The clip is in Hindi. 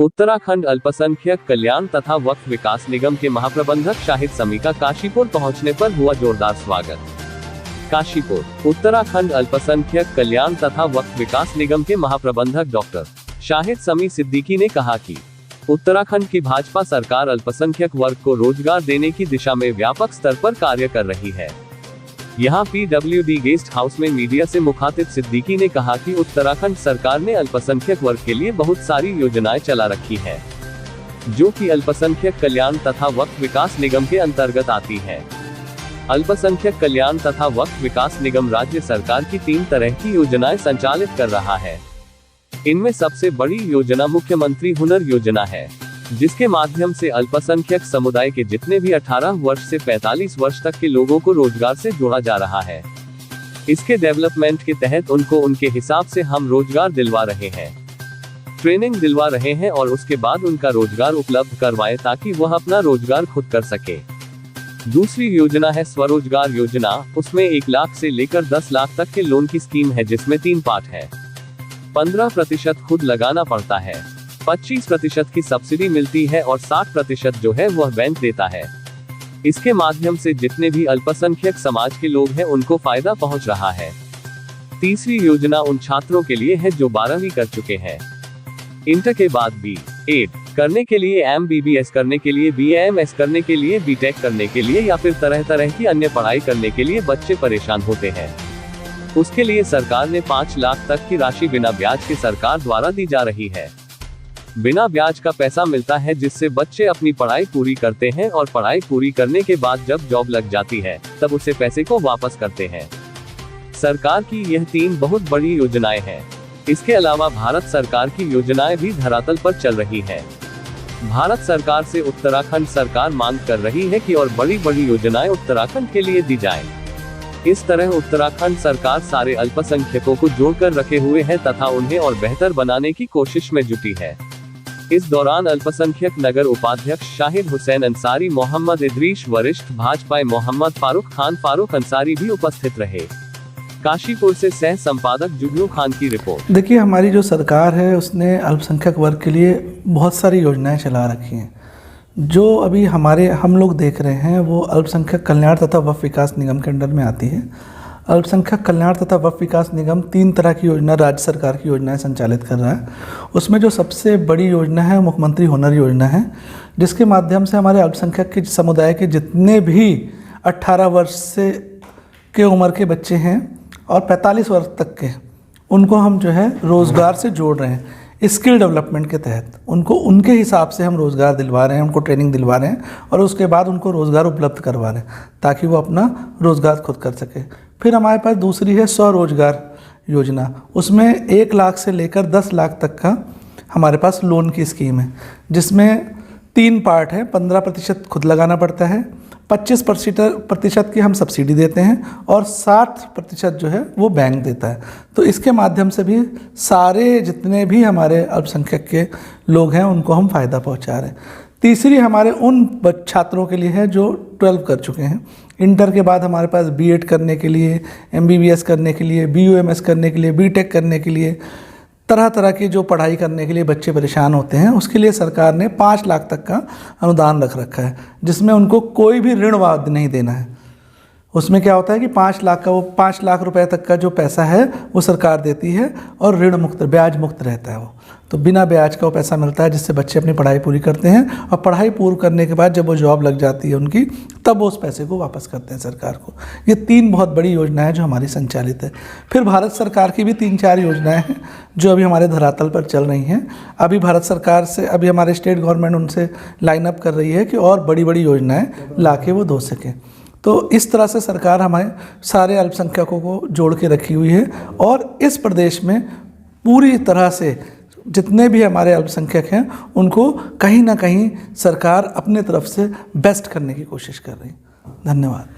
उत्तराखंड अल्पसंख्यक कल्याण तथा वक्फ विकास निगम के महाप्रबंधक शाहिद समी का काशीपुर पहुंचने पर हुआ जोरदार स्वागत। काशीपुर। उत्तराखंड अल्पसंख्यक कल्याण तथा वक्फ विकास निगम के महाप्रबंधक डॉक्टर शाहिद समी सिद्दीकी ने कहा कि उत्तराखंड की भाजपा सरकार अल्पसंख्यक वर्ग को रोजगार देने की दिशा में व्यापक स्तर पर कार्य कर रही है। यहां PWD गेस्ट हाउस में मीडिया से मुखातिब सिद्दीकी ने कहा कि उत्तराखंड सरकार ने अल्पसंख्यक वर्ग के लिए बहुत सारी योजनाएं चला रखी है, जो कि अल्पसंख्यक कल्याण तथा वक्फ विकास निगम के अंतर्गत आती है। अल्पसंख्यक कल्याण तथा वक्फ विकास निगम राज्य सरकार की 3 तरह की योजनाएं संचालित कर रहा है। इनमें सबसे बड़ी योजना मुख्यमंत्री हुनर योजना है, जिसके माध्यम से अल्पसंख्यक समुदाय के जितने भी 18 वर्ष से 45 वर्ष तक के लोगों को रोजगार से जोड़ा जा रहा है। इसके डेवलपमेंट के तहत उनको उनके हिसाब से हम रोजगार दिलवा रहे हैं, ट्रेनिंग दिलवा रहे हैं और उसके बाद उनका रोजगार उपलब्ध करवाएं ताकि वह अपना रोजगार खुद कर सके। दूसरी योजना है स्वरोजगार योजना। उसमें 1 लाख से लेकर 10 लाख तक के लोन की स्कीम है, जिसमें 3 पार्ट है। 15% खुद लगाना पड़ता है, 25% की सब्सिडी मिलती है और 60% जो है वह बैंक देता है। इसके माध्यम से जितने भी अल्पसंख्यक समाज के लोग हैं उनको फायदा पहुंच रहा है। तीसरी योजना उन छात्रों के लिए है जो 12वीं कर चुके हैं, इंटर के बाद B.Ed करने के लिए, MBBS करने के लिए, BAMS करने के लिए, B.Tech करने के लिए या फिर तरह तरह की अन्य पढ़ाई करने के लिए बच्चे परेशान होते हैं। उसके लिए सरकार ने 5 लाख तक की राशि बिना ब्याज के सरकार द्वारा दी जा रही है। बिना ब्याज का पैसा मिलता है, जिससे बच्चे अपनी पढ़ाई पूरी करते हैं और पढ़ाई पूरी करने के बाद जब जॉब लग जाती है तब उसे पैसे को वापस करते हैं। सरकार की यह 3 बहुत बड़ी योजनाएं हैं। इसके अलावा भारत सरकार की योजनाएं भी धरातल पर चल रही है। भारत सरकार से उत्तराखंड सरकार मांग कर रही है कि और बड़ी बड़ी योजनाएं उत्तराखंड के लिए दी जाएं। इस तरह उत्तराखंड सरकार सारे अल्पसंख्यकों को जोड़कर रखे हुए है तथा उन्हें और बेहतर बनाने की कोशिश में जुटी है। इस दौरान अल्पसंख्यक नगर उपाध्यक्ष शाहिद हुसैन अंसारी, मोहम्मद इदरीश, वरिष्ठ भाजपा मोहम्मद फारूक अंसारी भी उपस्थित रहे। काशीपुर से सह संपादक जुगनू खान की रिपोर्ट। देखिए, हमारी जो सरकार है उसने अल्पसंख्यक वर्ग के लिए बहुत सारी योजनाएं चला रखी हैं। जो अभी हम लोग देख रहे हैं वो अल्पसंख्यक कल्याण तथा वक्फ विकास निगम के अंडर में आती है। अल्पसंख्यक कल्याण तथा वक्फ विकास निगम 3 तरह की योजना राज्य सरकार की योजनाएं संचालित कर रहा है। उसमें जो सबसे बड़ी योजना है मुख्यमंत्री हुनर योजना है, जिसके माध्यम से हमारे अल्पसंख्यक के समुदाय के जितने भी 18 वर्ष से के उम्र के बच्चे हैं और 45 वर्ष तक के, उनको हम जो है रोज़गार से जोड़ रहे हैं। स्किल डेवलपमेंट के तहत उनको उनके हिसाब से हम रोज़गार दिलवा रहे हैं, उनको ट्रेनिंग दिलवा रहे हैं और उसके बाद उनको रोज़गार उपलब्ध करवा रहे हैं ताकि वो अपना रोज़गार खुद कर सके। फिर हमारे पास दूसरी है स्वरोजगार योजना। उसमें 1 लाख से लेकर 10 लाख तक का हमारे पास लोन की स्कीम है, जिसमें 3 पार्ट है। 15% खुद लगाना पड़ता है, 25% की हम सब्सिडी देते हैं और 60% जो है वो बैंक देता है। तो इसके माध्यम से भी सारे जितने भी हमारे अल्पसंख्यक के लोग हैं उनको हम फ़ायदा पहुंचा रहे हैं। तीसरी हमारे उन छात्रों के लिए है जो 12 कर चुके हैं। इंटर के बाद हमारे पास B.Ed करने के लिए, MBBS करने के लिए, BUMS करने के लिए, B.Tech करने के लिए, तरह तरह की जो पढ़ाई करने के लिए बच्चे परेशान होते हैं, उसके लिए सरकार ने 5 लाख तक का अनुदान रख रखा है, जिसमें उनको कोई भी ऋण नहीं देना है। उसमें क्या होता है कि 5 लाख रुपए तक का जो पैसा है वो सरकार देती है और ऋण मुक्त, ब्याज मुक्त रहता है। वो तो बिना ब्याज का वो पैसा मिलता है, जिससे बच्चे अपनी पढ़ाई पूरी करते हैं और पढ़ाई पूरी करने के बाद जब वो जॉब लग जाती है उनकी, तब वो उस पैसे को वापस करते हैं सरकार को। ये 3 बहुत बड़ी योजनाएं जो हमारी संचालित है। फिर भारत सरकार की भी 3-4 योजनाएं हैं जो अभी हमारे धरातल पर चल रही हैं। अभी भारत सरकार से अभी हमारे स्टेट गवर्नमेंट उनसे लाइन अप कर रही है कि और बड़ी बड़ी योजनाएँ ला के वो दो सकें। तो इस तरह से सरकार हमारे सारे अल्पसंख्यकों को जोड़ के रखी हुई है और इस प्रदेश में पूरी तरह से जितने भी हमारे अल्पसंख्यक हैं उनको कहीं ना कहीं सरकार अपने तरफ से बेस्ट करने की कोशिश कर रही है। धन्यवाद।